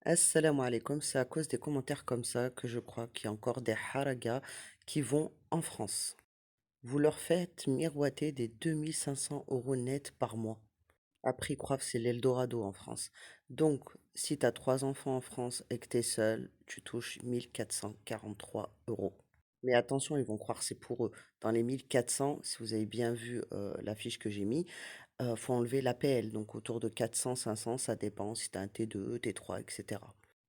Assalamu alaikum, c'est à cause des commentaires comme ça que je crois qu'il y a encore des haragas qui vont en France. Vous leur faites miroiter des 2500 € net par mois. Après, ils croient que c'est l'Eldorado en France. Donc, si tu as trois enfants en France et que tu es seul, tu touches 1443 €. Mais attention, ils vont croire que c'est pour eux. Dans les 1400, si vous avez bien vu la fiche que j'ai mis, faut enlever l'APL. Donc, autour de 400, 500, ça dépend si tu as un T2, T3, etc.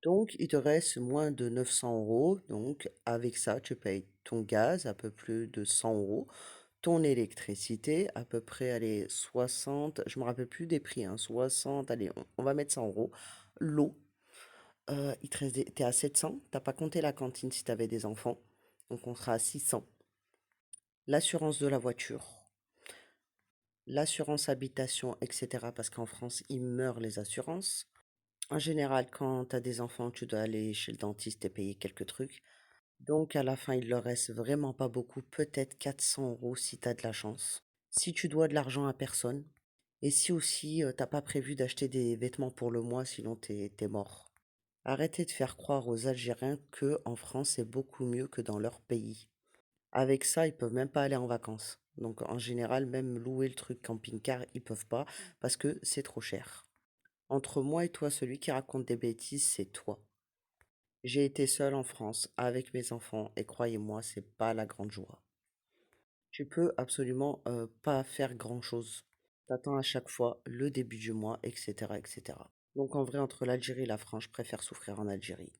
Donc, il te reste moins de 900 €. Donc, avec ça, tu payes ton gaz, à peu plus de 100 €, ton électricité, à peu près, allez, 60, je me rappelle plus des prix, hein, 60, allez, on va mettre 100 €. L'eau, t'es à 700, t'as pas compté la cantine si t'avais des enfants, donc on sera à 600. L'assurance de la voiture, l'assurance habitation, etc. Parce qu'en France, ils meurent les assurances. En général, quand tu as des enfants, tu dois aller chez le dentiste et payer quelques trucs. Donc, à la fin, il leur reste vraiment pas beaucoup, peut-être 400 € si tu as de la chance. Si tu dois de l'argent à personne, et si aussi t'as pas prévu d'acheter des vêtements pour le mois, sinon t'es mort. Arrêtez de faire croire aux Algériens que en France c'est beaucoup mieux que dans leur pays. Avec ça, ils peuvent même pas aller en vacances. Donc en général, même louer le truc camping-car, ils peuvent pas parce que c'est trop cher. Entre moi et toi, celui qui raconte des bêtises, c'est toi. J'ai été seule en France avec mes enfants et croyez-moi, c'est pas la grande joie. Tu peux absolument pas faire grand-chose. T'attends à chaque fois le début du mois, etc., etc. Donc en vrai, entre l'Algérie et la France, je préfère souffrir en Algérie.